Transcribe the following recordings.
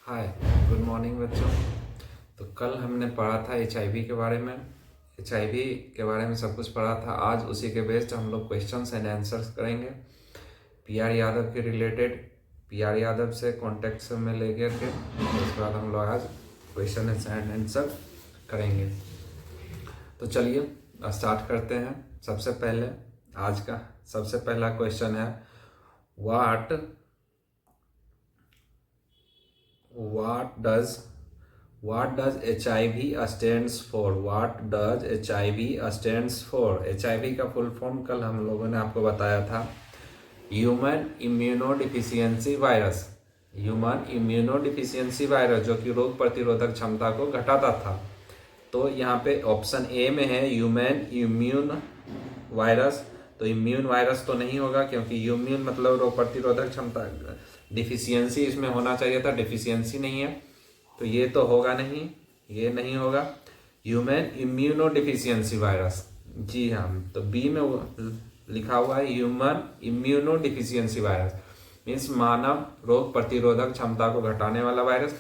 हाय, good morning बच्चों। तो कल हमने पढ़ा था एचआईवी के बारे में। एचआईवी के बारे में सब कुछ पढ़ा था। आज उसी के बेस्ड हम लोग क्वेश्चंस एंड आंसर्स करेंगे पीआर यादव के रिलेटेड। पीआर यादव से कॉन्टेक्ट में लेकर के उसके बाद हम लोग आज क्वेश्चन एंड आंसर करेंगे। तो चलिए स्टार्ट करते हैं। सबसे पहले आज का सबसे पहला क्वेश्चन है what does HIV stands for? What does HIV stands for? HIV का फुल फॉर्म कल हम लोगों ने आपको बताया था, human immunodeficiency virus. Human immunodeficiency virus जो कि रोग प्रतिरोधक क्षमता को घटाता था। तो यहाँ पे ऑप्शन ए में है ह्यूमन इम्यून वायरस। तो इम्यून वायरस तो नहीं होगा क्योंकि इम्यून मतलब रोग प्रतिरोधक क्षमता, डिफिशियंसी इसमें होना चाहिए था, डिफिशियंसी नहीं है तो ये तो होगा नहीं, ये नहीं होगा। ह्यूमन इम्यूनो डिफिशियंसी वायरस, जी हाँ, तो बी में लिखा हुआ है human immunodeficiency virus, means मानव रोग प्रतिरोधक क्षमता को घटाने वाला वायरस।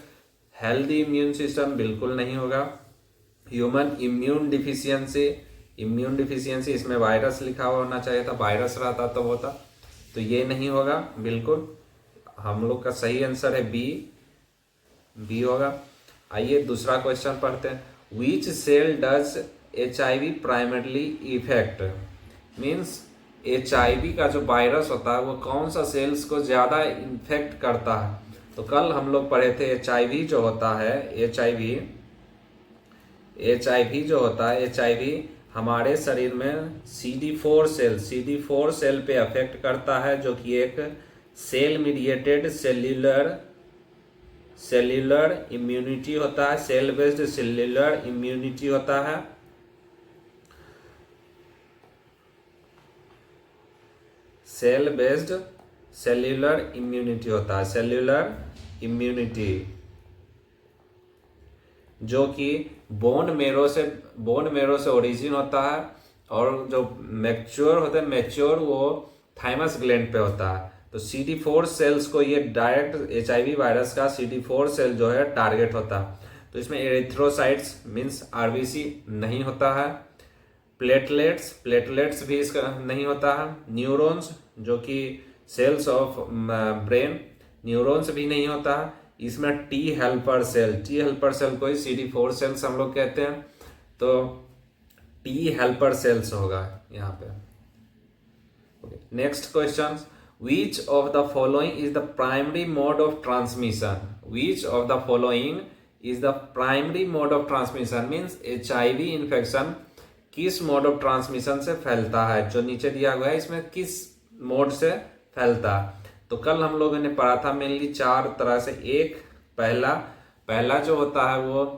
हेल्दी इम्यून सिस्टम बिल्कुल नहीं होगा। ह्यूमन इम्यून डिफिशियंसी इसमें वायरस लिखा हुआ होना चाहिए था, वायरस रहता तो होता, तो ये नहीं होगा बिल्कुल। हम लोग का सही आंसर है बी होगा। आइए दूसरा क्वेश्चन पढ़ते हैं। Which cell does HIV primarily effect? Means HIV का जो वायरस होता है वो कौन सा सेल्स को ज़्यादा इन्फेक्ट करता है? तो कल हम लोग पढ़े थे HIV जो होता है, HIV जो होता है, HIV हमारे शरीर में CD4 सेल पे अफेक्ट करता है, जो कि एक सेल मीडिएटेड सेल्यूलर इम्यूनिटी होता है, सेल बेस्ड सेल्यूलर इम्यूनिटी होता है। सेल बेस्ड सेल्यूलर इम्यूनिटी होता है, सेल्यूलर इम्यूनिटी जो कि बोन मेरो से ओरिजिन होता है, और जो मैच्योर होता है, मैच्योर वो थाइमस ग्लैंड पे होता है। तो CD4 सेल्स को ये डायरेक्ट HIV वायरस का CD4 सेल जो है टारगेट होता है। तो इसमें एरिथ्रोसाइट्स मीन्स RBC नहीं होता है, प्लेटलेट्स भी इसका नहीं होता है, न्यूरॉन्स जो कि सेल्स ऑफ ब्रेन, न्यूरॉन्स भी नहीं होता है। इसमें टी हेल्पर सेल को ही CD4 सेल्स हम लोग कहते हैं, तो टी हेल्पर सेल्स होगा यहाँ पे। Next question, which of the following is the primary mode of transmission? Which of the following is the primary mode of transmission? means HIV infection किस मोड ऑफ ट्रांसमिशन से फैलता है? जो नीचे दिया हुआ है इसमें किस मोड से फैलता है? तो कल हम लोगों ने पढ़ा था मेनली 4 तरह से। एक पहला जो होता है वो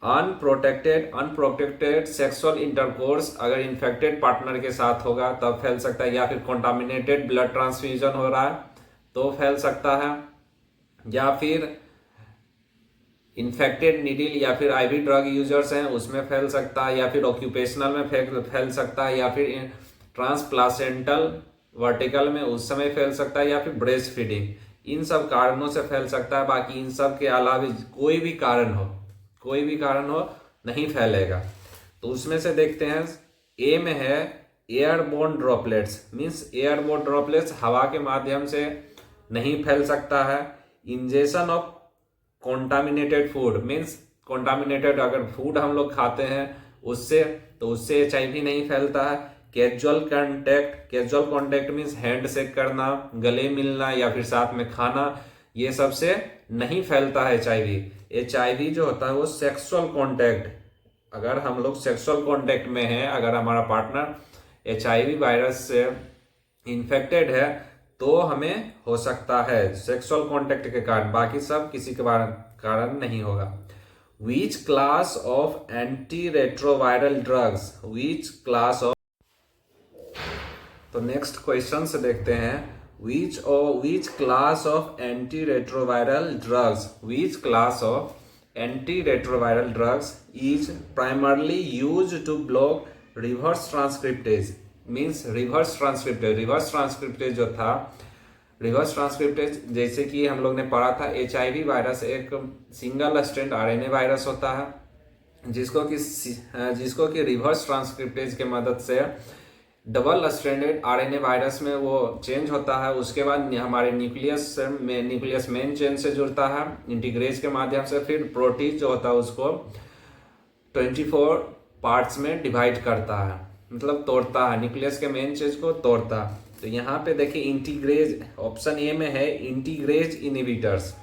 अनप्रोटेक्टेड सेक्सुअल इंटरकोर्स, अगर इन्फेक्टेड पार्टनर के साथ होगा तब फैल सकता है, या फिर कॉन्टामिनेटेड ब्लड ट्रांसफ्यूजन हो रहा है तो फैल सकता है, या फिर इन्फेक्टेड नीडल या फिर IV ड्रग यूजर्स हैं उसमें फैल सकता है, या फिर ऑक्यूपेशनल में फैल सकता है, या फिर ट्रांसप्लासेंटल वर्टिकल में उस समय फैल सकता है, या फिर ब्रेस्ट फीडिंग, इन सब कारणों से फैल सकता है। बाकी इन सब के अलावा कोई भी कारण हो नहीं फैलेगा। तो उसमें से देखते हैं, ए में है airborne droplets, means airborne droplets हवा के माध्यम से नहीं फैल सकता है। Injection of contaminated food, means contaminated अगर फूड हम लोग खाते हैं उससे, तो उससे HIV नहीं फैलता है। Casual contact means hand shake करना, गले मिलना या फिर साथ में खाना, ये सबसे नहीं फैलता है HIV जो होता है वो सेक्सुअल कॉन्टेक्ट, अगर हम लोग सेक्सुअल कॉन्टेक्ट में हैं, अगर हमारा पार्टनर HIV वायरस से इन्फेक्टेड है तो हमें हो सकता है सेक्सुअल कॉन्टेक्ट के कारण, बाकी सब किसी के कारण नहीं होगा। Which class of antiretroviral drugs? तो नेक्स्ट क्वेश्चन से देखते हैं, which class of antiretroviral drugs is primarily used to block reverse transcriptase? Means reverse transcriptase जो था रिवर्स ट्रांसक्रिप्टेज जैसे कि हम लोग ने पढ़ा था, HIV वायरस एक सिंगल स्ट्रैंड RNA वायरस होता है जिसको कि रिवर्स ट्रांसक्रिप्टेज के मदद से डबल स्ट्रैंडेड RNA वायरस में वो चेंज होता है। उसके बाद हमारे न्यूक्लियस मेन चेन से जुड़ता है इंटीग्रेज के माध्यम से, फिर प्रोटीन जो होता है उसको 24 पार्ट्स में डिवाइड करता है, मतलब तोड़ता है, न्यूक्लियस के मेन चेन को तोड़ता है। तो यहाँ पे देखिए इंटीग्रेज ऑप्शन ए में है इंटीग्रेज इनहिबिटर्स।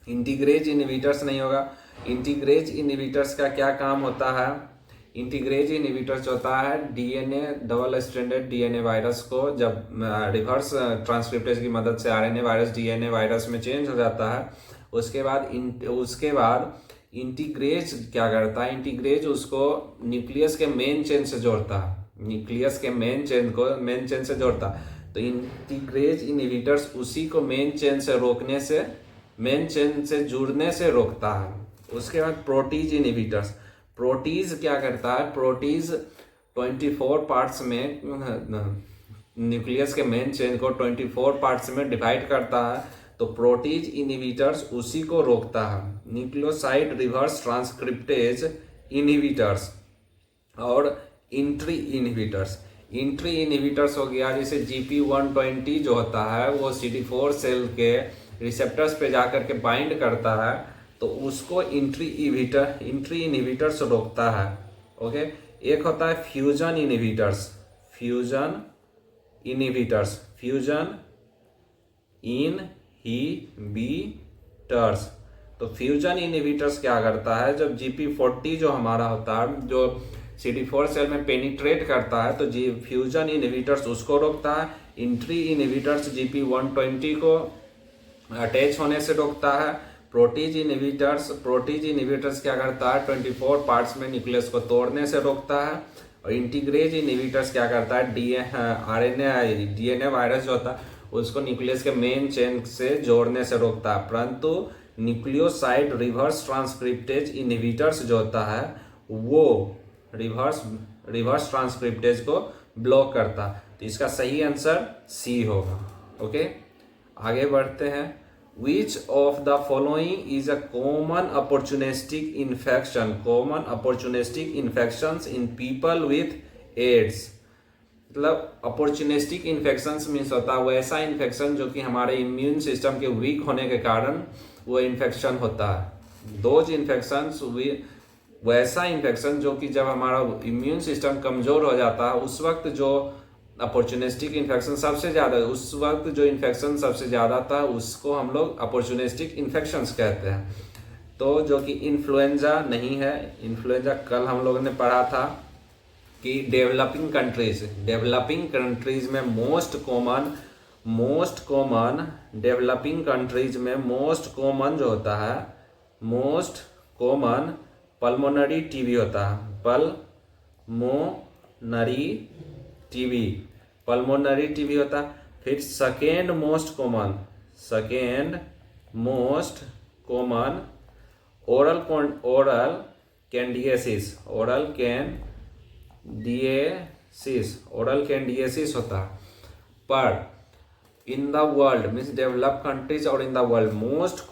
इंटीग्रेज इनहिबिटर्स नहीं होगा। इंटीग्रेज इनहिबिटर्स का क्या काम होता है? इंटीग्रेज इनहिबिटर्स होता है DNA double stranded DNA virus को जब रिवर्स ट्रांसक्रिप्टेज की मदद से RNA वायरस DNA वायरस में चेंज हो जाता है, उसके बाद इंटीग्रेज क्या करता है? इंटीग्रेज उसको न्यूक्लियस के मेन चेन से जोड़ता है, न्यूक्लियस के मेन चेन से जोड़ता है। तो इंटीग्रेज इनहिबिटर्स उसी को मेन चेन से जुड़ने से रोकता है। उसके बाद प्रोटीज इनहिबिटर्स, प्रोटीज क्या करता है? प्रोटीज 24 पार्ट्स में न्यूक्लियस के मेन चेन को 24 पार्ट्स में डिवाइड करता है। तो प्रोटीज इनहिबिटर्स उसी को रोकता है, न्यूक्लियोसाइड रिवर्स ट्रांसक्रिप्टेज इनहिबिटर्स। और इंट्री इनहिबिटर्स हो गया, जैसे GP120 जो होता है वो CD4 सेल के रिसेप्टर्स पे जाकर के बाइंड करता है, तो उसको इंट्री इनहिबिटर्स रोकता है। ओके, एक होता है फ्यूजन इनहिबिटर्स। तो फ्यूजन इनहिबिटर्स क्या करता है? जब GP40 जो हमारा होता है, जो CD4 सेल में पेनिट्रेट करता है, तो फ्यूजन इनहिबिटर्स उसको रोकता है। इंट्री इनहिबिटर्स GP120 को अटैच होने से रोकता है। प्रोटीज इनहिबिटर्स क्या करता है? 24 पार्ट्स में न्यूक्लियस को तोड़ने से रोकता है। और इंटीग्रेज इनहिबिटर्स क्या करता है? DNA वायरस जो होता है उसको न्यूक्लियस के मेन चेन से जोड़ने से रोकता है। परंतु न्यूक्लियोसाइड रिवर्स ट्रांसक्रिप्टेज इनहिबिटर्स जो होता है वो रिवर्स ट्रांसक्रिप्टेज को ब्लॉक करता। तो इसका सही आंसर सी होगा। ओके, आगे बढ़ते हैं। Which of the following is a common opportunistic infections in people with AIDS? मतलब अपॉर्चुनिस्टिक इन्फेक्शंस मीन्स होता है वैसा इन्फेक्शन जो कि हमारे इम्यून सिस्टम के वीक होने के कारण वो इन्फेक्शन होता है। दोज इन्फेक्शंस वैसा इन्फेक्शन जो कि जब हमारा इम्यून सिस्टम कमजोर हो जाता है उस वक्त जो अपॉर्चुनिस्टिक इन्फेक्शन सबसे ज़्यादा, उस वक्त जो इन्फेक्शन सबसे ज़्यादा था उसको हम लोग अपॉर्चुनिस्टिक इन्फेक्शंस कहते हैं। तो जो कि इन्फ्लुएंजा नहीं है, इन्फ्लुएंजा कल हम लोगों ने पढ़ा था कि डेवलपिंग कंट्रीज में मोस्ट कॉमन डेवलपिंग कंट्रीज में मोस्ट कॉमन जो होता है, मोस्ट कॉमन पल्मोनरी टीबी होता है। पल्मोनरी टीबी होता है। फिर second most common oral candidiasis होता है। पर in the world means developed countries और in the world most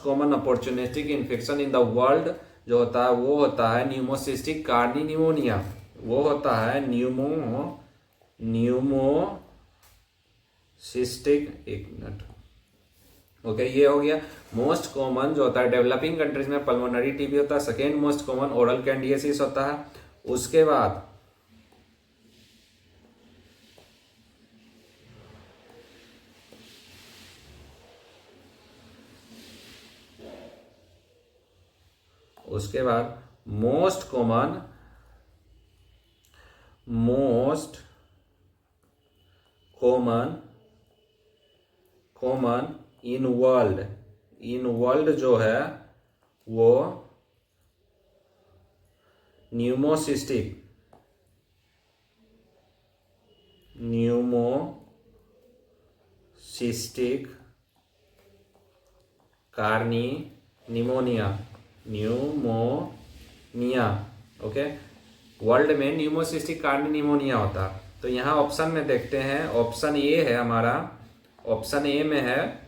common opportunistic infection in the world जो होता है वो होता है न्यूमोसिस्टिक कार्नी न्यूमोनिया। वो होता है न्यूमोसिस्टिक, एक मिनट। ओके, ये हो गया मोस्ट कॉमन जो होता है डेवलपिंग कंट्रीज में पल्मोनरी टीबी होता है। Second most common oral candidiasis होता है। उसके बाद मोस्ट कॉमन इन वर्ल्ड जो है वो न्यूमोसिस्टिक कार्नी निमोनिया। ओके, वर्ल्ड में न्यूमोसिस्टिक कार्नी निमोनिया होता है। तो यहाँ ऑप्शन में देखते हैं, ऑप्शन ए है हमारा ऑप्शन ए में है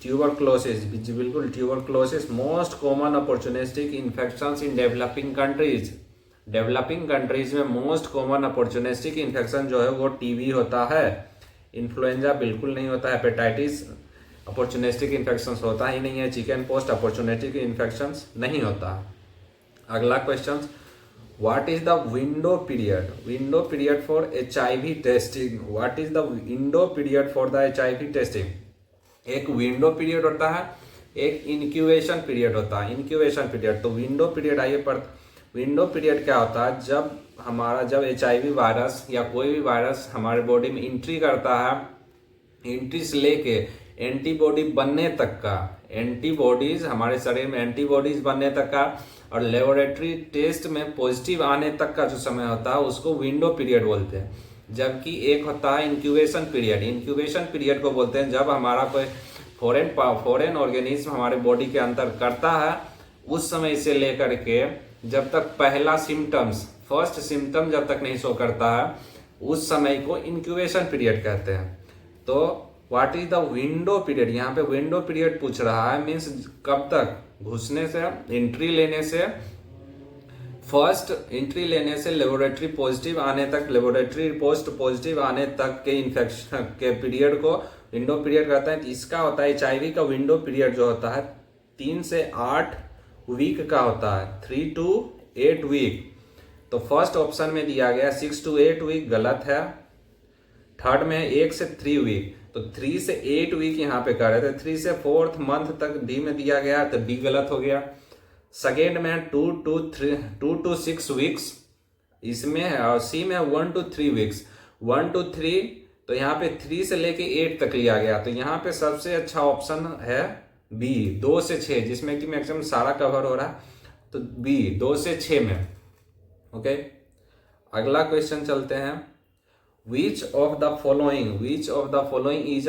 ट्यूबरक्लोसिस, बिल्कुल tuberculosis most common opportunistic infections in developing countries. Developing countries में मोस्ट कॉमन अपॉर्चुनिस्टिक इन्फेक्शन जो है वो टीबी होता है। इन्फ्लुएंजा बिल्कुल नहीं होता, हेपेटाइटिस अपॉर्चुनिस्टिक इन्फेक्शन होता ही नहीं है, चिकन पॉक्स अपॉर्चुनिस्टिक इन्फेक्शन नहीं होता। अगला question, what is the window period? Window period for HIV testing. What is the window period for the HIV testing? एक विंडो पीरियड होता है, एक इंक्यूबेशन पीरियड होता है। इंक्यूबेशन पीरियड, तो विंडो पीरियड आइए पर विंडो पीरियड क्या होता है? जब HIV वायरस या कोई भी वायरस हमारे बॉडी में एंट्री करता है, एंट्री से लेके एंटीबॉडी बनने तक का, एंटीबॉडीज हमारे शरीर में एंटीबॉडीज बनने तक का और लेबोरेटरी टेस्ट में पॉजिटिव आने तक का जो समय होता है उसको विंडो पीरियड बोलते हैं। जबकि एक होता है इंक्यूबेशन पीरियड। इंक्यूबेशन पीरियड को बोलते हैं जब हमारा कोई फॉरेन ऑर्गेनिज्म हमारे बॉडी के अंदर करता है, उस समय से लेकर के जब तक पहला सिम्टम्स, फर्स्ट सिम्टम जब तक नहीं शो करता है, उस समय को इंक्यूबेशन पीरियड कहते हैं। तो what is the window period? यहाँ पे विंडो पीरियड पूछ रहा है, मीन्स कब तक? घुसने से, एंट्री लेने से, फर्स्ट एंट्री लेने से लेबोरेटरी पॉजिटिव आने तक, लेबोरेटरी पोस्ट पॉजिटिव आने तक के इन्फेक्शन के पीरियड को विंडो पीरियड कहते हैं। इसका होता है HIV का विंडो पीरियड जो होता है 3 से 8 वीक का होता है, 3 to 8 वीक। तो फर्स्ट ऑप्शन में दिया गया 6 to 8 वीक, गलत है। थर्ड में 1 से 3 वीक, तो 3 से 8 वीक यहाँ पे कर रहे थे। 3 से 4th मंथ तक डी में दिया गया तो डी गलत हो गया। सेकेंड में 2 to 6 वीक्स इसमें है, और सी में 1 to 3 वीक्स। 1 to 3, तो यहाँ पे 3 से लेके 8 तक लिया गया। तो यहाँ पे सबसे अच्छा ऑप्शन है बी, 2 से 6, जिसमें कि मैक्सिमम सारा कवर हो रहा है। तो बी 2 से 6 में। ओके, अगला क्वेश्चन चलते हैं। Which of the following is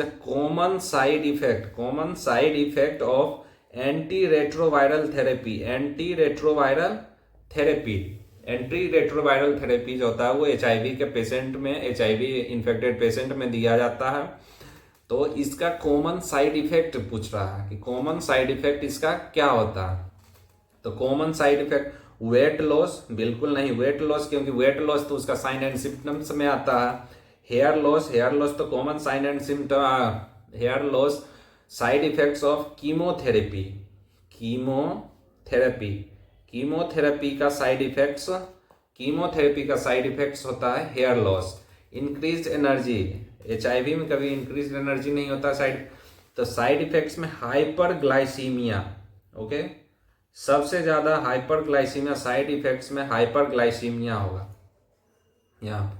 a common side effect of antiretroviral therapy? Antiretroviral therapy जो होता है वो HIV के पेशेंट में, HIV इन्फेक्टेड पेशेंट में दिया जाता है। तो इसका कॉमन साइड इफेक्ट पूछ रहा है कि कॉमन साइड इफेक्ट इसका क्या होता है। तो common side effect weight loss, बिल्कुल नहीं वेट लॉस, क्योंकि वेट लॉस तो उसका साइन एंड सिम्टम्स में आता है। हेयर लॉस तो common sign and symptom, hair loss side effects of chemotherapy का साइड इफेक्ट्स होता है hair loss. Increase energy, HIV में कभी इंक्रीज एनर्जी नहीं होता तो साइड इफेक्ट्स में हाइपरग्लाइसीमिया। ओके, सबसे ज्यादा हाइपरग्लाइसीमिया, साइड इफेक्ट्स में हाइपरग्लाइसीमिया होगा यहाँ पे।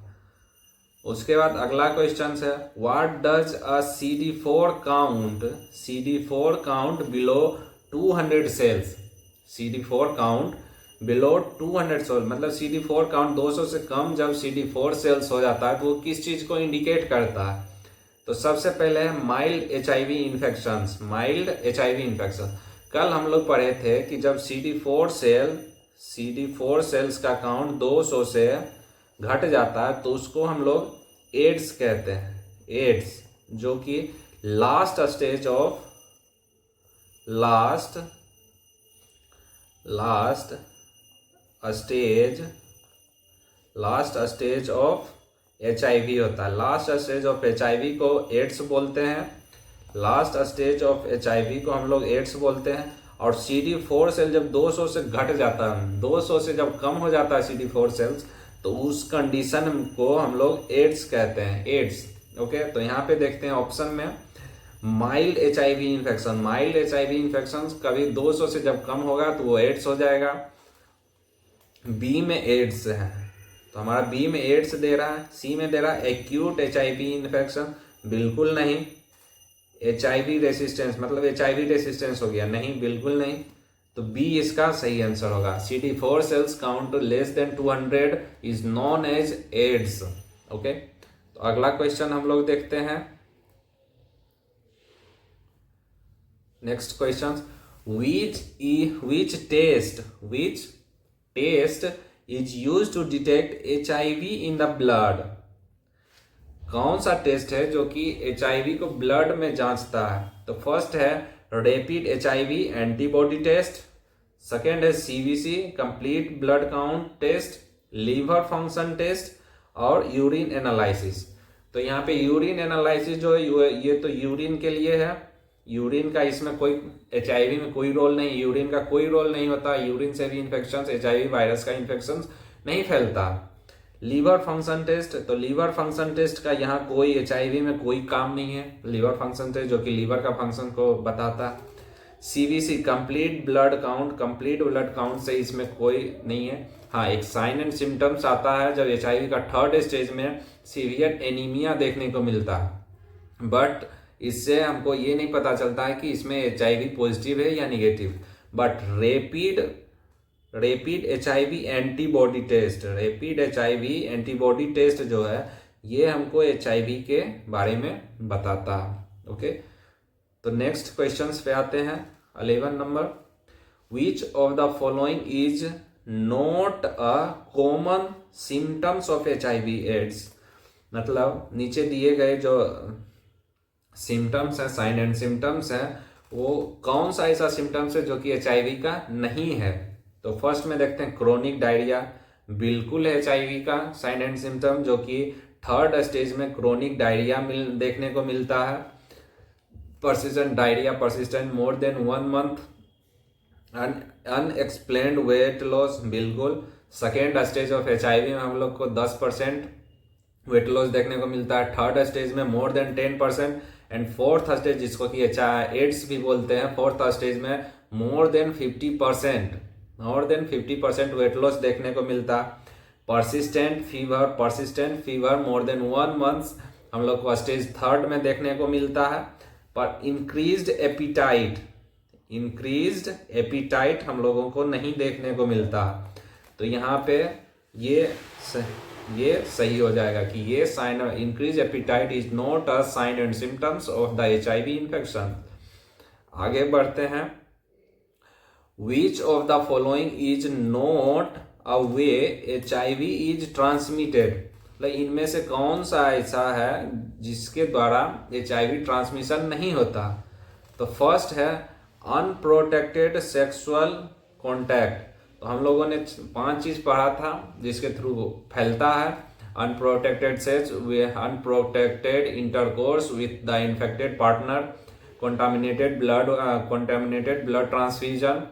उसके बाद अगला क्वेश्चन है, what does a CD4 count below 200 cells? CD4 count below 200 cells मतलब CD4 काउंट 200 से कम जब CD4 सेल्स हो जाता है तो वो किस चीज को इंडिकेट करता है? तो सबसे पहले है माइल्ड HIV इन्फेक्शन। कल हम लोग पढ़े थे कि जब CD4 सेल्स का काउंट 200 से घट जाता है तो उसको हम लोग एड्स कहते हैं। एड्स जो कि लास्ट स्टेज ऑफ HIV होता है। लास्ट स्टेज ऑफ HIV को एड्स बोलते हैं। लास्ट स्टेज ऑफ HIV को हम लोग एड्स बोलते हैं। और CD4 सेल जब 200 से घट जाता है, 200 से जब कम हो जाता है CD4 सेल्स, तो उस कंडीशन को हम लोग एड्स कहते हैं, एड्स। ओके, तो यहाँ पे देखते हैं ऑप्शन में माइल्ड HIV इन्फेक्शन कभी 200 से जब कम होगा तो वो एड्स हो जाएगा। बी में एड्स है तो हमारा बी में एड्स दे रहा है। सी में दे रहा है एक्यूट HIV इन्फेक्शन, बिल्कुल नहीं। HIV रेसिस्टेंस मतलब HIV रेसिस्टेंस हो गया, नहीं, बिल्कुल नहीं। तो बी इसका सही आंसर होगा। CD4 cells count less than 200 is known as AIDS. Okay, तो अगला क्वेश्चन हम लोग देखते हैं। Next question, which test is used to detect HIV in the blood? कौन सा टेस्ट है जो कि HIV को ब्लड में जांचता है? तो फर्स्ट है rapid HIV antibody test, second है CBC complete blood count test, liver function test और यूरिन एनालिसिस। तो यहाँ पे यूरिन एनालिसिस जो है ये तो यूरिन के लिए है, यूरिन का इसमें कोई HIV में कोई रोल नहीं, यूरिन का कोई रोल नहीं होता, यूरिन से भी इन्फेक्शन HIV वायरस का इन्फेक्शन नहीं फैलता। लीवर फंक्शन टेस्ट, तो लीवर फंक्शन टेस्ट का यहाँ कोई HIV में कोई काम नहीं है, लीवर फंक्शन टेस्ट जो कि लीवर का फंक्शन को बताता है। CBC complete blood count, complete blood count से इसमें कोई नहीं है। हाँ, एक साइन एंड सिम्टम्स आता है जब HIV का थर्ड स्टेज में सीवियर एनीमिया देखने को मिलता है, बट इससे हमको ये नहीं पता चलता है कि इसमें HIV पॉजिटिव है या negative. But rapid HIV antibody test, rapid HIV antibody test जो है ये हमको HIV के बारे में बताता है। ओके, तो नेक्स्ट क्वेश्चंस पे आते हैं। 11 number, which of the following is not a common symptoms of HIV AIDS. मतलब नीचे दिए गए जो सिम्टम्स हैं, साइन एंड सिम्टम्स हैं, वो कौन सा ऐसा सिम्टम्स है जो कि HIV का नहीं है। तो फर्स्ट में देखते हैं क्रोनिक डायरिया, बिल्कुल है HIV का साइन एंड सिम्टम, जो कि थर्ड स्टेज में क्रोनिक डायरिया देखने को मिलता है। persistent diarrhea persistent more than 1 month, unexplained weight loss, बिल्कुल। सेकेंड स्टेज ऑफ HIV में हम लोग को 10% वेट लॉस देखने को मिलता है, थर्ड स्टेज में more than 10%, and fourth stage जिसको कि एड्स भी बोलते हैं, फोर्थ स्टेज में मोर देन 50% वेट लॉस देखने को मिलता है। persistent fever more than 1 month हम लोग को स्टेज थर्ड में देखने को मिलता है। पर इंक्रीज्ड एपिटाइट हम लोगों को नहीं देखने को मिलता। तो यहाँ पे ये सही हो जाएगा कि ये sign increase appetite is not a sign and symptoms of the HIV infection. आगे बढ़ते हैं। Which of the following is not a way HIV is transmitted. मतलब इनमें से कौन सा ऐसा है जिसके द्वारा HIV ट्रांसमिशन नहीं होता। तो फर्स्ट है अनप्रोटेक्टेड सेक्सुअल कॉन्टैक्ट। तो हम लोगों ने 5 चीज पढ़ा था जिसके थ्रू फैलता है। Unprotected sex, unprotected intercourse with the infected partner, contaminated blood transfusion,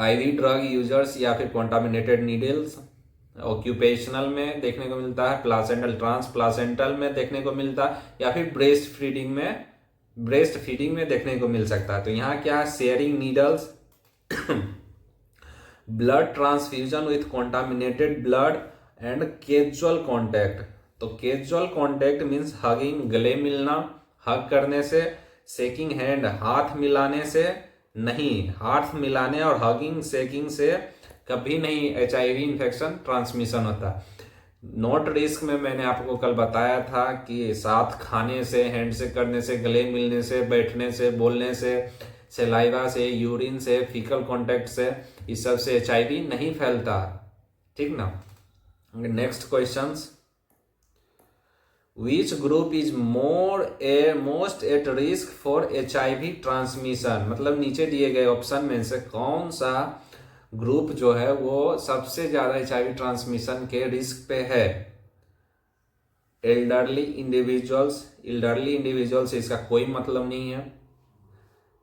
IV drug users या फिर कॉन्टामिनेटेड नीडल्स ऑक्यूपेशनल में देखने को मिलता है, प्लासेंटल ट्रांसप्लासेंटल में देखने को मिलता है, या फिर ब्रेस्ट फीडिंग में देखने को मिल सकता है। तो यहाँ क्या है, sharing needles, blood transfusion with contaminated blood and casual contact. तो कैजुअल कॉन्टैक्ट मीन्स हगिंग, गले मिलना, हग करने से, शेकिंग हैंड, हाथ मिलाने से नहीं, हाथ मिलाने और हगिंग शेकिंग से कभी नहीं HIV इन्फेक्शन ट्रांसमिशन होता। नोट रिस्क में मैंने आपको कल बताया था कि साथ खाने से, हैंड से करने से, गले मिलने से, बैठने से, बोलने से, सलाइवा से, यूरिन से, फीकल कांटेक्ट से, इस सब से HIV नहीं फैलता। ठीक ना। Next questions, which group is most at risk for HIV transmission. मतलब नीचे दिए गए ऑप्शन में से कौन सा ग्रुप जो है वो सबसे ज्यादा HIV ट्रांसमिशन के रिस्क पे है। एल्डरली इंडिविजुअल्स से इसका कोई मतलब नहीं है।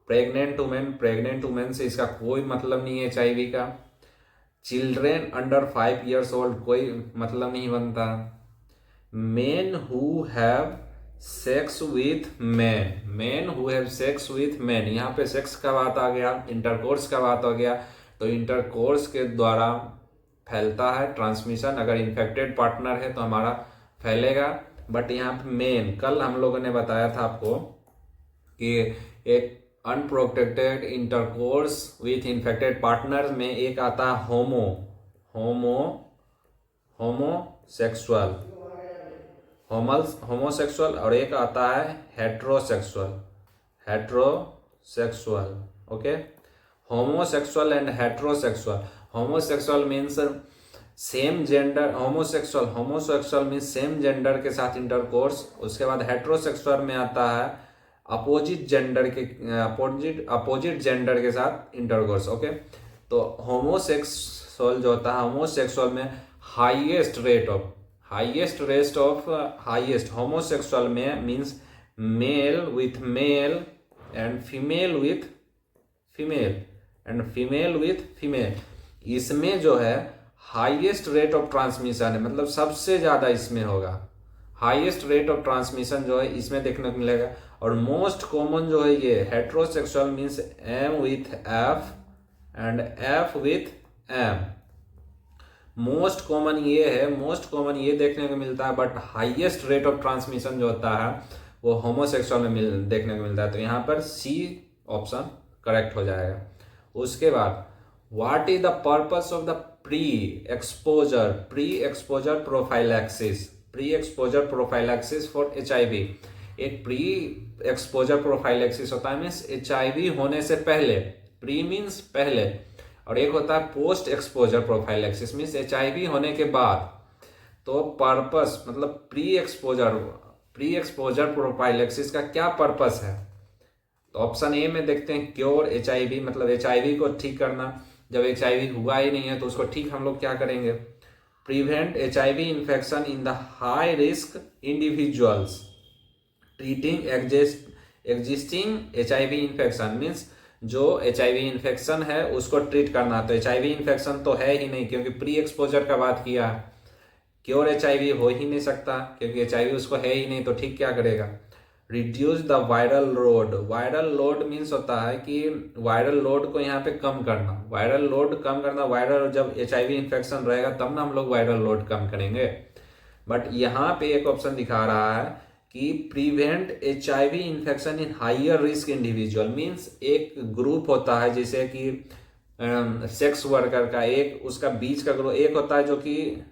प्रेग्नेंट वुमेन से इसका कोई मतलब नहीं है HIV का। चिल्ड्रेन अंडर 5 years ओल्ड कोई मतलब नहीं बनता। Men who have sex with man, यहाँ पे सेक्स का बात आ गया, इंटरकोर्स का बात हो गया। तो इंटरकोर्स के द्वारा फैलता है ट्रांसमिशन। अगर इन्फेक्टेड पार्टनर है तो हमारा फैलेगा। बट यहाँ पे मेन, कल हम लोगों ने बताया था आपको कि एक unprotected intercourse with infected partner में एक आता है होमोसेक्सुअल और एक आता है heterosexual. Okay, homosexual and heterosexual. Homosexual means same gender homosexual, homosexual means same gender के साथ इंटरकोर्स। उसके बाद हेट्रोसेक्सुअल में आता है अपोजिट जेंडर के साथ इंटरकोर्स। ओके, तो होमोसेक्सुअल जो होता है, होमोसेक्सुअल में हाईएस्ट होमोसेक्सुअल में means male with male and female with female इसमें जो है हाईएस्ट रेट ऑफ ट्रांसमिशन है, मतलब सबसे ज्यादा इसमें होगा। हाईएस्ट रेट ऑफ ट्रांसमिशन जो है इसमें देखने को मिलेगा। और मोस्ट कॉमन जो है ये heterosexual means M with F and F with M. Most common ये देखने को मिलता है, but highest rate of transmission जो होता है वो होमोसेक्सुअल में देखने को मिलता है। तो यहाँ पर सी ऑप्शन करेक्ट हो जाएगा। उसके बाद what is the purpose of the pre exposure prophylaxis for HIV। एक प्री एक्सपोजर प्रोफाइलैक्सिस होता है मीन्स HIV होने से पहले, प्री मीन्स पहले, और एक होता है post exposure prophylaxis means HIV होने के बाद। तो पर्पस मतलब प्री एक्सपोजर प्रोफाइलैक्सिस का क्या पर्पस है? तो ऑप्शन ए में देखते हैं क्योर HIV, मतलब HIV को ठीक करना। जब HIV हुआ ही नहीं है तो उसको ठीक हम लोग क्या करेंगे? Prevent HIV infection in the high risk individuals, treating existing HIV infection means जो HIV इन्फेक्शन है उसको ट्रीट करना। तो HIV इन्फेक्शन तो है ही नहीं क्योंकि प्री एक्सपोजर का बात किया है। क्योर HIV हो ही नहीं सकता क्योंकि HIV उसको है ही नहीं, तो ठीक क्या करेगा? Reduce the viral load. Viral load means होता है कि वायरल लोड को यहाँ पे कम करना। वायरल जब HIV इन्फेक्शन रहेगा तब ना हम लोग वायरल लोड कम करेंगे। बट यहाँ पे एक ऑप्शन दिखा रहा है कि prevent HIV infection in higher risk individual means एक ग्रुप होता है जैसे कि सेक्स वर्कर का, एक उसका बीच का ग्रुप, एक होता है जो कि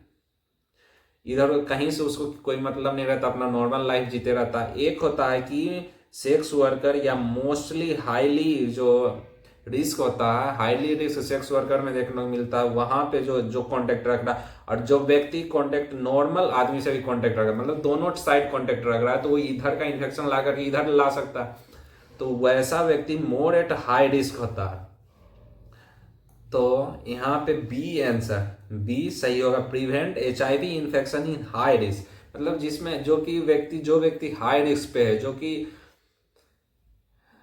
इधर कहीं से उसको कोई मतलब नहीं रहता, अपना नॉर्मल लाइफ जीते रहता है। एक होता है कि सेक्स वर्कर या मोस्टली हाईली जो रिस्क होता है, हाईली रिस्क सेक्स वर्कर में देखने को मिलता है। वहां पे जो कॉन्टेक्ट रख रहा है और जो व्यक्ति कॉन्टेक्ट नॉर्मल आदमी से भी कॉन्टेक्ट रख रहा है, मतलब दोनों साइड कॉन्टेक्ट रख रहा है, तो वो इधर का इन्फेक्शन ला करके इधर ला सकता है। तो वैसा व्यक्ति मोर एट हाई रिस्क होता है। तो यहाँ पे बी आंसर, बी सही होगा। Prevent HIV infection in high risk, मतलब जिसमें जो व्यक्ति हाई रिस्क पे है, जो कि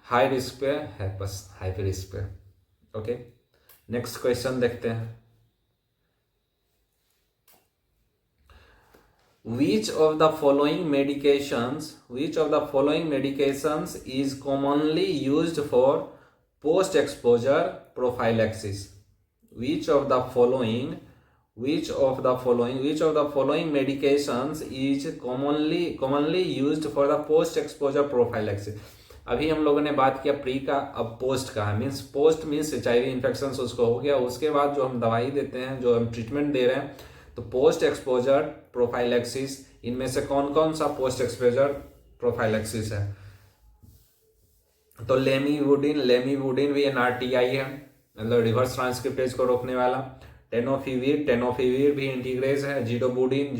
हाई रिस्क पे है, बस हाई रिस्क पे। ओके, नेक्स्ट क्वेश्चन देखते हैं। Which of the following medications is commonly used for post-exposure prophylaxis? Which of the following medications is commonly used for the post-exposure prophylaxis? अभी हम लोगों ने बात किया प्री का, अब पोस्ट का है। पोस्ट मीन्स HIV इन्फेक्शन उसको हो गया, उसके बाद जो हम दवाई देते हैं, जो हम ट्रीटमेंट दे रहे हैं, तो पोस्ट एक्सपोजर प्रोफाइलैक्सिस, इनमें से कौन कौन सा पोस्ट एक्सपोजर प्रोफाइलैक्सिस है? तो लेमीवुडिन भी NRTI है, मतलब रिवर्स ट्रांसक्रिप्टेज को रोकने वाला। टेनोफिविर भी इंटीग्रेज है। जीडोबुडिन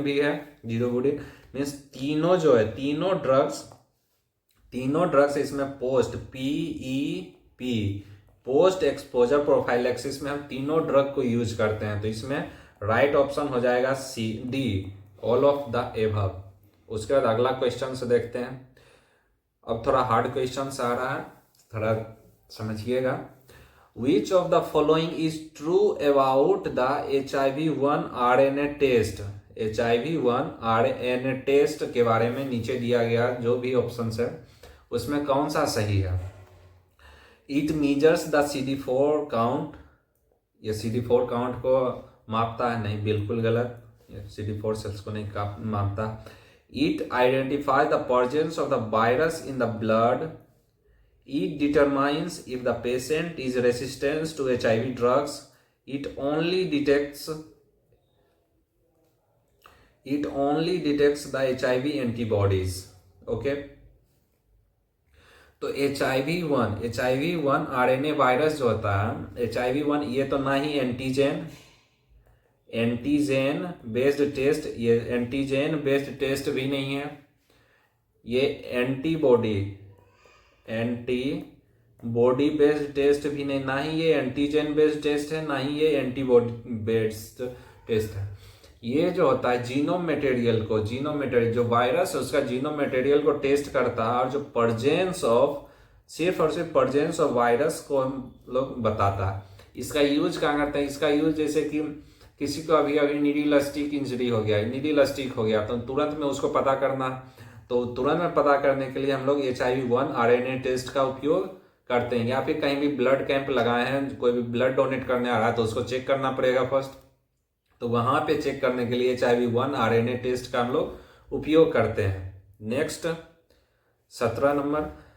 भी है। जीडोबुडिन मीन्स तीनों जो है, तीनों ड्रग्स इसमें post PEP post exposure prophylaxis में हम तीनों ड्रग को यूज करते हैं। तो इसमें राइट ऑप्शन हो जाएगा D, all of the above. उसके बाद अगला क्वेश्चन से देखते हैं। अब थोड़ा हार्ड क्वेश्चन आ रहा है, थोड़ा समझिएगा। Which of the following is true about the HIV-1 RNA test? HIV-1 RNA test के बारे में नीचे दिया गया जो भी ऑप्शन है उसमें कौन सा सही है? It measures the CD4 count, ये CD4 काउंट को मापता है? नहीं, बिल्कुल गलत, CD4 सेल्स को नहीं मापता। It identifies the presence of the virus in the blood. It determines if the patient is resistant to HIV drugs. It only detects the HIV antibodies. Okay. तो HIV-1 RNA वायरस जो होता है, HIV-1 ये तो ना ही antigen antigen based test, ये antigen based test भी नहीं है, ये एंटीबॉडी बेस्ड टेस्ट भी नहीं, ना ही ये एंटीजन बेस्ड टेस्ट है, ना ही ये एंटीबॉडी बेस्ड टेस्ट है। ये जो होता है जीनोम मटेरियल को, जीनोम मटेरियल जो वायरस है उसका जीनोम मटेरियल को टेस्ट करता है, और जो परजेंस ऑफ, सिर्फ और सिर्फ परजेंस ऑफ वायरस को हम लोग बताता है। इसका यूज कहाँ करते हैं? इसका यूज जैसे कि किसी को अभी नीडिलस्टिक इंजरी हो गया, नीडिलस्टिक हो गया, तो तुरंत में उसको पता करना, तो तुरंत में पता करने के लिए हम लोग HIV-1 RNA टेस्ट का उपयोग करते हैं। या फिर कहीं भी ब्लड कैंप लगाए हैं, कोई भी ब्लड डोनेट करने आ रहा है तो उसको चेक करना पड़ेगा फर्स्ट, तो वहां पे चेक करने के लिए HIV-1 RNA टेस्ट का हम लोग उपयोग करते हैं। Next 17 number,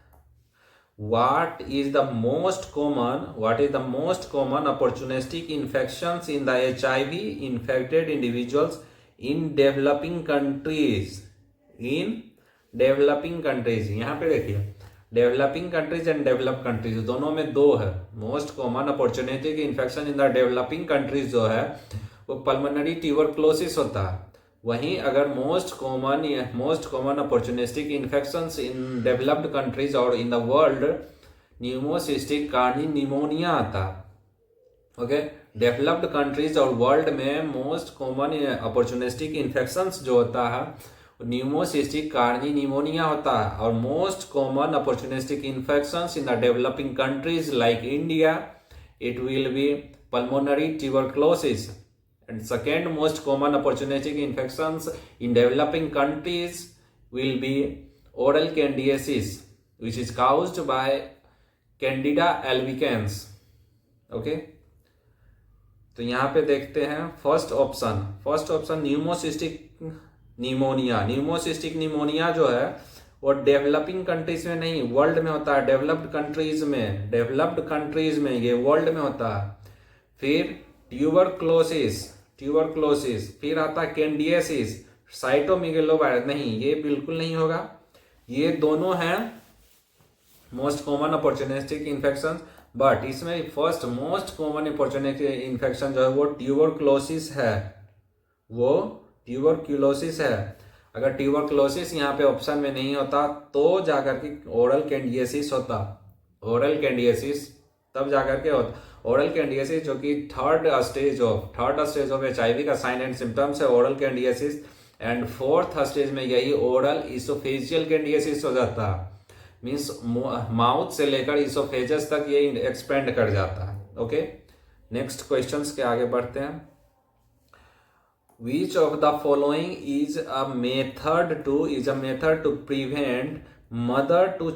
what is the most common opportunistic infections in the HIV infected individuals in developing countries? यहाँ पे देखिए, developing countries and develop countries दोनों में दो है। मोस्ट कॉमन अपॉर्चुनिटी की infection in the developing countries जो है वो पल्मोनरी ट्यूबरक्लोसिस होता है। वहीं अगर most common opportunistic infections in developed countries और in the world pneumocystis carinii pneumonia आता है। ओके, डेवलप्ड कंट्रीज और वर्ल्ड में मोस्ट कॉमन अपॉर्चुनिस्टिक इन्फेक्शंस जो होता है न्यूमोसिस्टिक कार्नी निमोनिया होता है, और most common opportunistic infections in the developing countries like India it will be pulmonary tuberculosis, and second most common opportunistic infections in developing countries will be oral candidiasis, which is caused by Candida albicans. Okay, तो यहाँ पे देखते हैं first option न्यूमोसिस्टिक pneumonia जो है वो developing countries में नहीं, वर्ल्ड में होता है। डेवलप्ड कंट्रीज में ये वर्ल्ड में होता है। फिर ट्यूबरक्लोसिस, फिर आता है कैंडिडियासिस, साइटोमेगालोवायरस नहीं, ये बिल्कुल नहीं होगा। ये दोनों हैं most common opportunistic infection, but इसमें first most common opportunistic infection जो है वो ट्यूबरक्लोसिस है। अगर ट्यूबरक्लोसिस यहाँ पे ऑप्शन में नहीं होता तो जाकर के ओरल कैंडिडियासिस होता। तब जाकर के होता ओरल कैंडिडियासिस, जो कि थर्ड स्टेज ऑफ HIV का साइन एंड सिम्टम्स है oral candidiasis, and fourth stage में यही ओरल इसोफेजियल कैंडिडियासिस हो जाता है। मीन्स माउथ से लेकर इसोफेजस तक ये एक्सपेंड कर जाता है। ओके, नेक्स्ट क्वेश्चंस के आगे बढ़ते हैं। Which of the following is a method to prevent mother to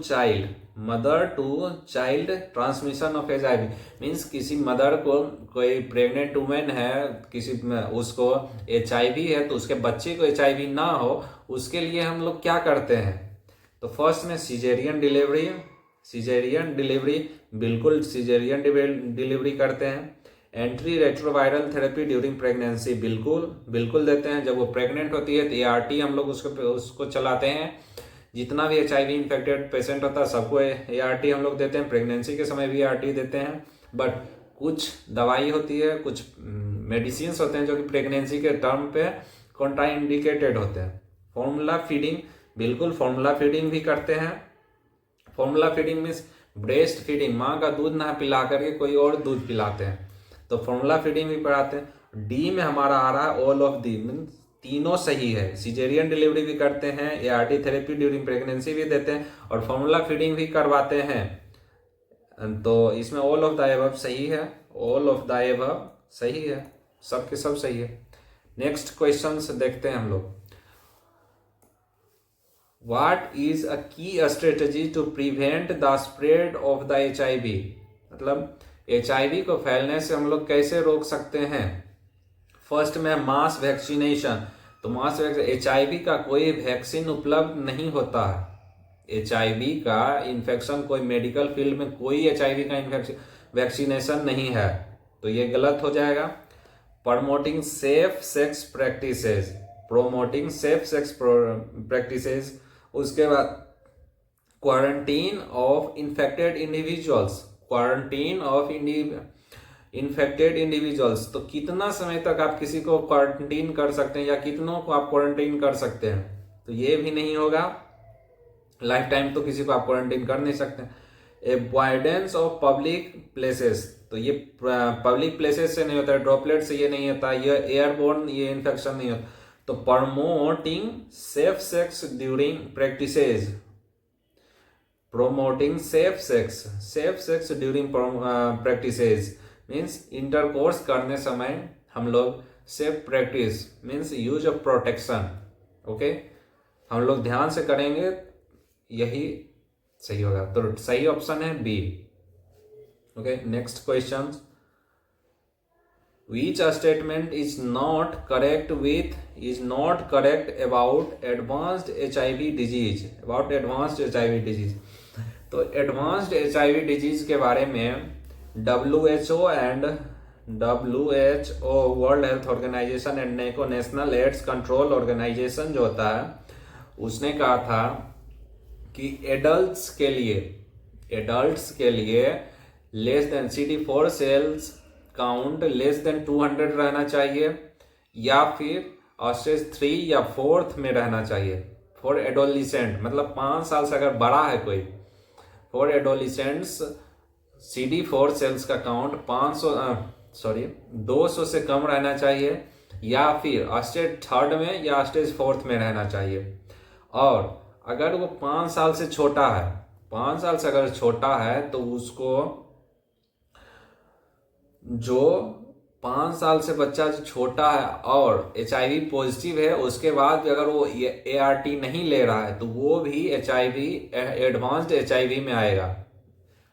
child transmission of HIV? Means किसी मदर को, कोई प्रेग्नेंट वुमेन है, उसको HIV है तो उसके बच्चे को HIV ना हो, उसके लिए हम लोग क्या करते हैं? तो फर्स्ट में सिजेरियन डिलीवरी, बिल्कुल सिजेरियन डिलीवरी करते हैं। Entry retroviral therapy during pregnancy, बिल्कुल देते हैं। जब वो प्रेग्नेंट होती है तो ART हम लोग उसको चलाते हैं। जितना भी HIV इन्फेक्टेड पेशेंट होता है सबको ART हम लोग देते हैं। प्रेगनेंसी के समय भी ART देते हैं, बट कुछ दवाई होती है, कुछ मेडिसिन्स होते हैं जो कि प्रेगनेंसी के टर्म पे कॉन्ट्राइंडिकेटेड होते हैं। फॉर्मूला फीडिंग, बिल्कुल फॉर्मूला फीडिंग भी करते हैं। Formula feeding means breast feeding, माँ का दूध ना पिला करके कोई और दूध पिलाते हैं, तो फॉर्मूला फीडिंग भी पढ़ाते हैं। डी में हमारा आ रहा है ऑल ऑफ दी, तीनों सही है। सिजेरियन डिलीवरी भी करते हैं, ART थेरेपी ड्यूरिंग प्रेगनेंसी भी देते हैं, और फॉर्मूला फीडिंग भी करवाते हैं। तो इसमें ऑल ऑफ द अबव सही है, सब के सब सही है। नेक्स्ट क्वेश्चंस देखते हैं हम लोग। What is a key strategy to prevent the spread of the HIV? मतलब HIV को फैलने से हम लोग कैसे रोक सकते हैं? फर्स्ट में मास वैक्सीनेशन। तो HIV का कोई वैक्सीन उपलब्ध नहीं होता है। HIV का इन्फेक्शन कोई मेडिकल फील्ड में कोई HIV का वैक्सीनेशन नहीं है, तो ये गलत हो जाएगा। प्रमोटिंग सेफ सेक्स प्रैक्टिसेस, उसके बाद quarantine of infected individuals, infected individuals, तो कितना समय तक आप किसी को क्वारंटीन कर सकते हैं या कितनों को आप क्वारंटीन कर सकते हैं, तो ये भी नहीं होगा। लाइफ टाइम तो किसी को आप क्वारंटीन कर नहीं सकते। अवॉइडेंस ऑफ पब्लिक प्लेसेस, तो ये पब्लिक प्लेसेस से नहीं होता है, ड्रॉपलेट से ये नहीं होता, ये एयरबोर्न ये इन्फेक्शन नहीं होता। तो promoting safe sex during practices, promoting safe sex during practices means intercourse करने समय हम लोग safe practice means use of protection, okay, हम लोग ध्यान से करेंगे, यही सही होगा। तो सही ऑप्शन है B. Okay, next question, which statement is not correct about advanced HIV disease, तो एडवांस्ड HIV डिजीज के बारे में WHO world health organisation and national AIDS control organisation जो होता है, उसने कहा था कि एडल्ट्स के लिए less than CD4 cells count less than 200 रहना चाहिए, या फिर स्टेज 3 या 4th में रहना चाहिए। फॉर एडोलिसेंट मतलब 5 साल से अगर बड़ा है कोई, फॉर एडोलिसेंट्स CD4 सेल्स का काउंट 200 से कम रहना चाहिए, या फिर स्टेज 3rd में या स्टेज 4th में रहना चाहिए। और अगर वो 5 साल से छोटा है, 5 साल से अगर छोटा है, तो उसको जो 5 साल से बच्चा जो छोटा है और HIV पॉजिटिव है, उसके बाद अगर वो ART नहीं ले रहा है, तो वो भी एडवांस्ड HIV में आएगा।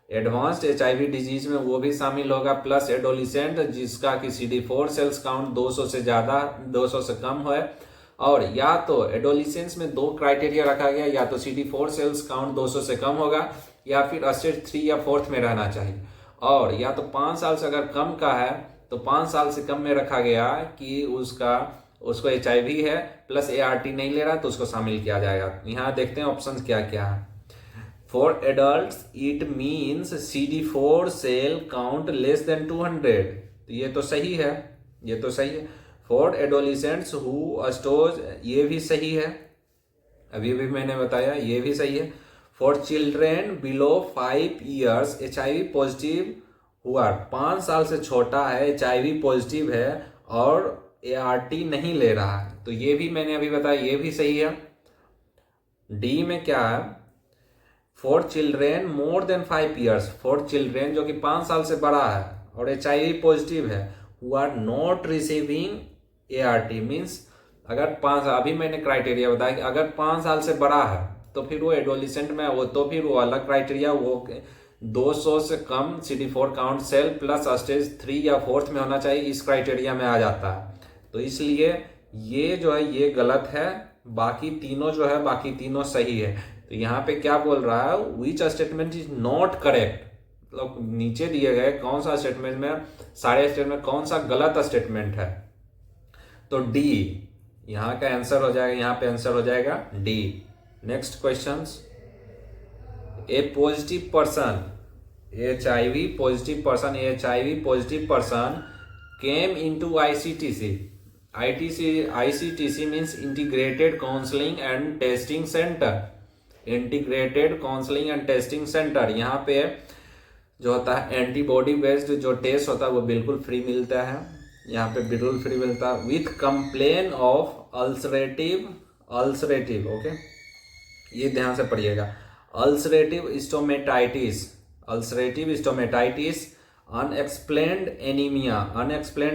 एडवांस्ड HIV डिजीज में वो भी शामिल होगा, प्लस एडोलिसेंट जिसका कि CD4 सेल्स काउंट 200 से ज्यादा 200 से कम है। और या तो एडोलिसेंस में 2 क्राइटेरिया रखा गया, या तो CD4 सेल्स काउंट 200 से कम होगा, या फिर स्टेज 3 या 4th में रहना चाहिए। और या तो 5 साल से अगर कम का है, तो 5 साल से कम में रखा गया कि उसको HIV है प्लस ART नहीं ले रहा, तो उसको शामिल किया जाएगा। यहाँ देखते हैं ऑप्शन क्या क्या है। For adults it means CD4 cell count less than 200, तो ये तो सही है। फॉर एडोलिसेंट्स हु स्टोज, ये भी सही है, अभी भी मैंने बताया, ये भी सही है। For children below 5 years HIV positive हुआ, 5 साल से छोटा है, HIV पॉजिटिव है और ART नहीं ले रहा है, तो ये भी मैंने अभी बताया, ये भी सही है। डी में क्या है, for children more than 5 years, for children जो कि 5 साल से बड़ा है और HIV पॉजिटिव है, who are not receiving ART means अगर 5, अभी मैंने क्राइटेरिया बताया कि अगर 5 साल से बड़ा है तो फिर वो एडोलिसेंट में वो, तो फिर वो अलग क्राइटेरिया, वो 200 से कम CD4 count cell plus stage 3 या 4th में होना चाहिए, इस क्राइटेरिया में आ जाता है। तो इसलिए ये जो है ये गलत है, बाकी तीनों सही है। तो यहाँ पे क्या बोल रहा है, which statement is not correct, मतलब नीचे दिए गए कौन सा स्टेटमेंट में, सारे स्टेटमेंट कौन सा गलत स्टेटमेंट है, तो डी यहाँ का आंसर हो जाएगा, यहाँ पे आंसर हो जाएगा D. Next question, A positive person HIV positive person came into ICTC means integrated counselling and testing centre. यहाँ पे जो होता है एंटीबॉडी बेस्ड जो टेस्ट होता है वो बिल्कुल फ्री मिलता है, यहाँ पे बिल्कुल फ्री मिलता है, with complain of ulcerative, okay, ये ध्यान से पढ़िएगा, ulcerative stomatitis, unexplained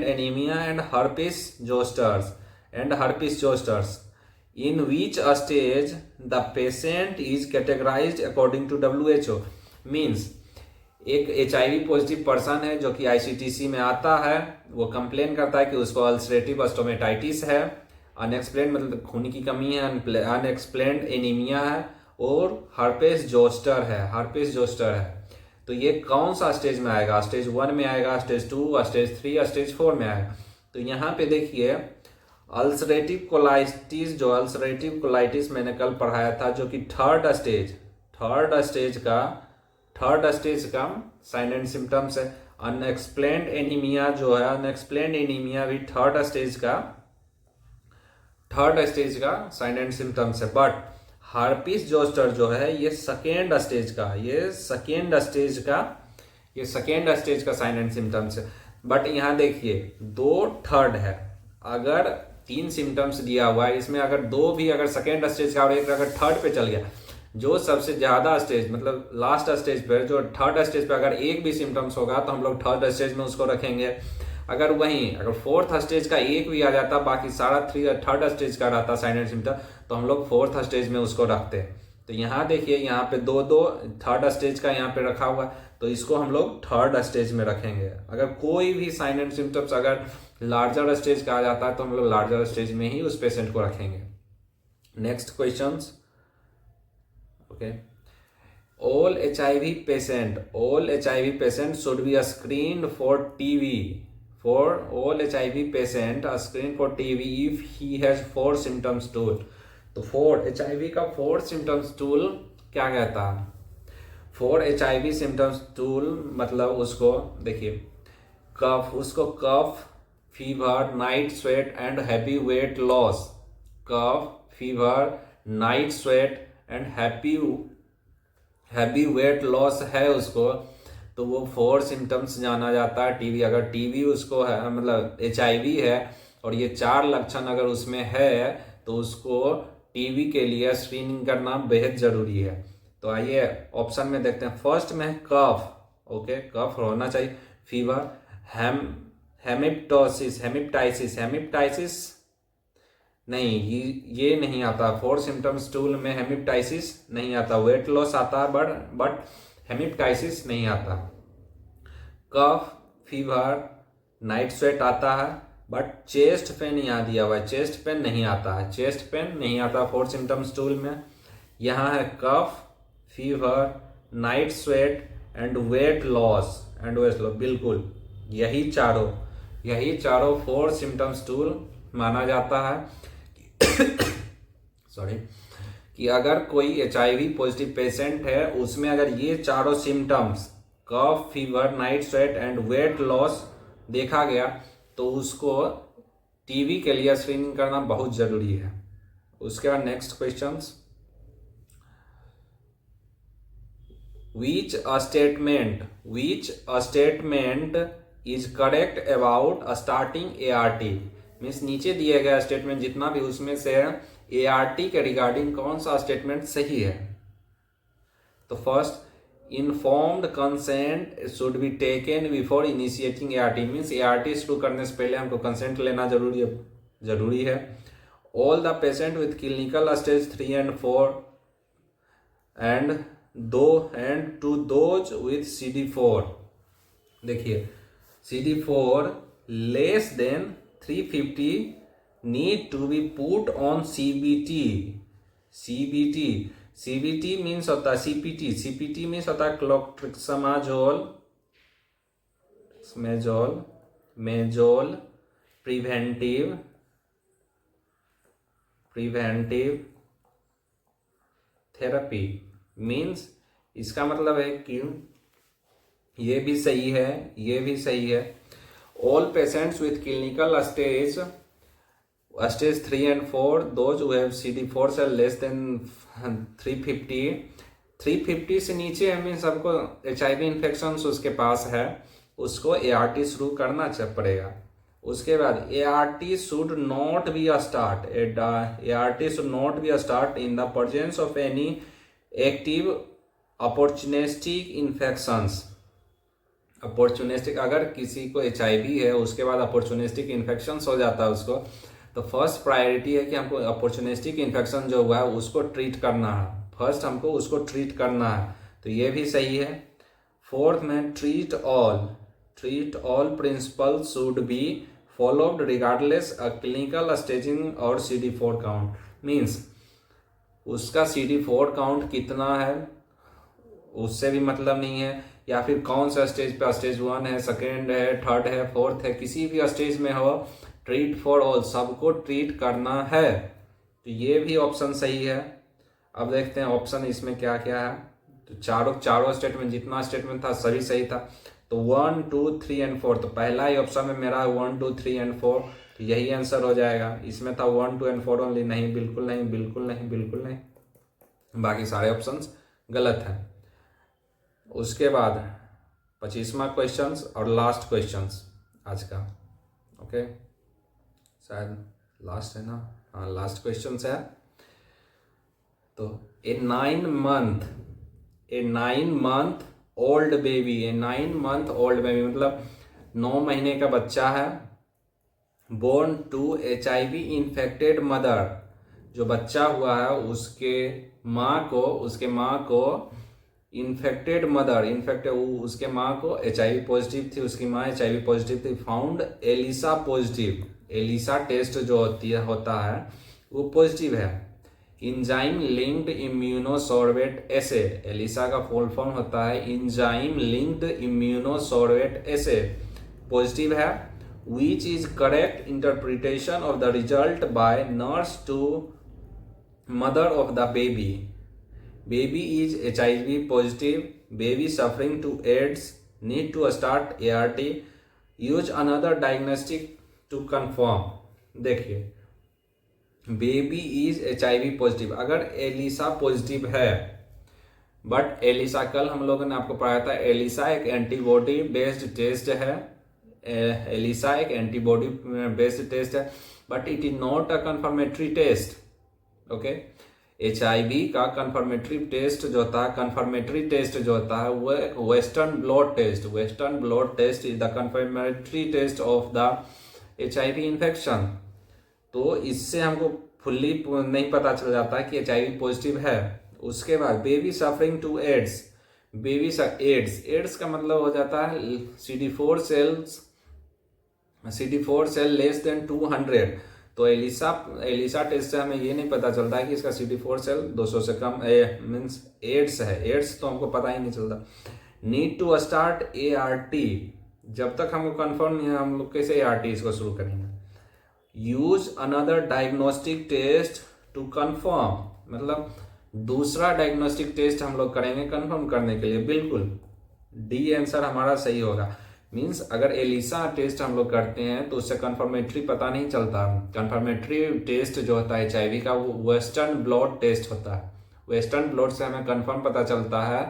anaemia and herpes zosters, in which stage the patient is categorized according to WHO means एक HIV पॉजिटिव पर्सन है जो कि ICTC में आता है, वो कंप्लेन करता है कि उसको अल्सरेटिव स्टोमेटाइटिस है, अनएक्सप्लेन्ड मतलब खून की कमी है, अनएक्सप्लेन्ड एनीमिया है, और हर्पेस जोस्टर है। तो ये कौन सा स्टेज में आएगा, स्टेज 1 में आएगा, स्टेज 2, स्टेज 3, स्टेज 4 में आएगा। तो यहाँ पे देखिए अल्सरेटिव कोलाइटिस मैंने कल पढ़ाया था, जो कि थर्ड थर्ड स्टेज का साइन एंड सिम्टम्स है। अनएक्सप्लेन्ड एनीमिया जो है, अनएक्सप्लेन्ड एनीमिया भी थर्ड स्टेज का साइन एंड सिम्टम्स है। बट हार्पिस जोस्टर जो है ये सेकेंड स्टेज का साइन एंड सिम्टम्स है। बट यहाँ देखिए 2 थर्ड है, अगर 3 सिम्टम्स दिया हुआ है, इसमें अगर 2 भी अगर सेकेंड स्टेज का और एक अगर थर्ड पे चल गया, जो सबसे ज्यादा स्टेज मतलब लास्ट स्टेज पर, जो थर्ड स्टेज पे अगर एक भी सिम्टम्स होगा तो हम लोग थर्ड स्टेज में उसको रखेंगे। अगर फोर्थ स्टेज का एक भी आ जाता, बाकी सारा थर्ड स्टेज का रहता साइन एंड सिम्टम, तो हम लोग फोर्थ स्टेज में उसको रखते। तो यहाँ देखिए यहाँ पे 2 थर्ड स्टेज का यहाँ पे रखा हुआ, तो इसको हम लोग थर्ड स्टेज में रखेंगे। अगर कोई भी साइन एंड सिम्टम्स अगर लार्जर स्टेज का आ जाता है तो हम लोग लार्जर स्टेज में ही उस पेशेंट को रखेंगे। Next questions. Okay, all HIV patient should be screened for TB. For all HIV patient are screened for TB if he has 4 symptoms tool. तो 4 HIV का 4 symptoms tool क्या कहता है? 4 HIV symptoms tool मतलब उसको देखिए, cough, fever, night sweat and heavy weight loss. Cough, fever, night sweat and heavy weight loss है उसको, तो वो 4 सिम्टम्स जाना जाता है टीबी। अगर टीबी उसको है मतलब HIV है और ये 4 लक्षण अगर उसमें है तो उसको टीबी के लिए स्क्रीनिंग करना बेहद जरूरी है। तो आइए ऑप्शन में देखते हैं। फर्स्ट में कफ, ओके, कफ होना चाहिए। फीवर, हेमिप्टाइसिस नहीं, ये नहीं आता। 4 सिम्टम्स टूल में हेमिप्टाइसिस नहीं आता। वेट लॉस आता है बट हेमिप्टाइसिस नहीं आता। कफ, फीवर, नाइट स्वेट आता है, बट चेस्ट पेन यहाँ दिया हुआ है, चेस्ट पेन नहीं आता है। 4 सिम्टम्स टूल में। यहाँ है cough, fever, night sweat and weight loss बिल्कुल यही चारों 4 सिम्टम्स टूल माना जाता है सॉरी, कि अगर कोई HIV पॉजिटिव पेशेंट है उसमें अगर ये चारों symptoms cough, fever, night sweat and weight loss देखा गया तो उसको टीबी के लिए स्क्रीनिंग करना बहुत जरूरी है। उसके बाद next questions. Which a statement is correct about starting ART? Means नीचे दिए गया स्टेटमेंट जितना भी उसमें से ART के रिगार्डिंग कौन सा स्टेटमेंट सही है? तो first, informed consent should be taken before initiating ART। Means ART शुरू करने से पहले हमको कंसेंट लेना जरूरी है। All the patient with clinical stage 3 and 4 and to those with CD4। देखिए CD4 less than 350 need to be put on CBT means होता है CPT मीन्स होता है क्लोट्रिक्सामाजोल मेजोल प्रिवेंटिव थेरेपी। मीन्स इसका मतलब है कि ये भी सही है। All patients with clinical stage 3 and 4, those who have CD4 cell less than 350 से नीचे है, मीन्स सबको HIV इन्फेक्शन उसके पास है, उसको ART शुरू करना पड़ेगा। उसके बाद ART should not be a start in the presence of any active opportunistic infections। अगर किसी को HIV है उसके बाद अपॉर्चुनिस्टिक इन्फेक्शन हो जाता है उसको, तो फर्स्ट प्रायोरिटी है कि हमको अपॉर्चुनिस्टिक इन्फेक्शन जो हुआ है उसको ट्रीट करना है। फर्स्ट हमको उसको ट्रीट करना है, तो ये भी सही है। फोर्थ में treat all principle should be followed regardless a clinical staging और CD4 काउंट। मीन्स उसका CD4 काउंट कितना है उससे भी मतलब नहीं है, या फिर कौन सा स्टेज पे, स्टेज 1 है, सेकेंड है, थर्ड है, फोर्थ है, किसी भी स्टेज में हो, ट्रीट फॉर ऑल, सबको ट्रीट करना है। तो ये भी ऑप्शन सही है। अब देखते हैं ऑप्शन इसमें क्या क्या है। तो चारों स्टेटमेंट, जितना स्टेटमेंट था सभी सही था। तो 1 2 3 एंड 4, तो पहला ही ऑप्शन में मेरा 1 2 3 एंड 4, तो यही आंसर हो जाएगा। इसमें था 1 2 एंड 4 ओनली, नहीं, बिल्कुल नहीं, बिल्कुल नहीं, बिल्कुल नहीं, बाकी सारे ऑप्शंस गलत हैं। उसके बाद 25वां क्वेश्चन और लास्ट क्वेश्चन आज का, ओके, शायद लास्ट है ना, हाँ लास्ट क्वेश्चन है। तो A 9 month old baby, 9 month old baby मतलब 9 महीने का बच्चा है, born to HIV infected mother, जो बच्चा हुआ है उसके माँ को इन्फेक्टेड मदर, उसके माँ को HIV पॉजिटिव थी, उसकी माँ HIV पॉजिटिव थी, found ELISA positive, ELISA test जो होता है वो पॉजिटिव है। Enzyme linked immunosorbent assay, ELISA का फुल फॉर्म होता है enzyme linked immunosorbent assay, positive है। Which is correct interpretation of the result by nurse to mother of the baby, baby is HIV positive, baby suffering to AIDS, need to start ART, use another diagnostic to confirm. देखिए, baby is HIV positive, अगर Elisa positive है, but ELISA कल हम लोगों ने आपको पढ़ाया था, एलिसा एक एंटीबॉडी बेस्ड टेस्ट है, एलिसा एक एंटीबॉडी बेस्ड टेस्ट है, but it is not a confirmatory test, okay. HIV का कंफर्मेटरी टेस्ट जो होता है, कंफर्मेटरी टेस्ट जो होता है वो एक western blood test, western blood test is the confirmatory test of the HIV infection. तो इससे हमको फुल्ली नहीं पता चल जाता कि HIV पॉजिटिव है। उसके बाद baby suffering to AIDS, AIDS का मतलब हो जाता है CD4 सेल लेस देन 200। तो एलिसा टेस्ट से हमें ये नहीं पता चलता है कि इसका CD4 सेल 200 से कम मीन्स एड्स है, एड्स तो हमको पता ही नहीं चलता। नीड टू स्टार्ट ART, जब तक हमको कंफर्म नहीं है हम लोग कैसे ART इसको शुरू करेंगे। Use another diagnostic test to confirm, मतलब दूसरा डायग्नोस्टिक टेस्ट हम लोग करेंगे कंफर्म करने के लिए, बिल्कुल डी आंसर हमारा सही होगा। मीन्स अगर एलिसा टेस्ट हम लोग करते हैं तो उससे कंफर्मेटरी पता नहीं चलता। कंफर्मेटरी टेस्ट जो होता है HIV का वो वेस्टर्न ब्लड टेस्ट होता है, वेस्टर्न ब्लड से हमें कंफर्म पता चलता है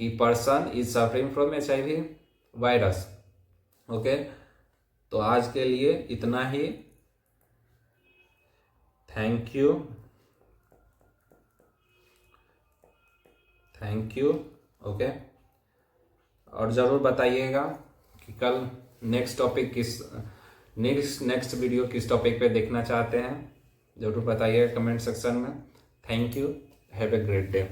कि person is suffering from HIV virus, okay. तो आज के लिए इतना ही, थैंक यू, ओके। और ज़रूर बताइएगा कि कल नेक्स्ट वीडियो किस टॉपिक पे देखना चाहते हैं, ज़रूर बताइएगा कमेंट सेक्शन में। Thank you, have a great day.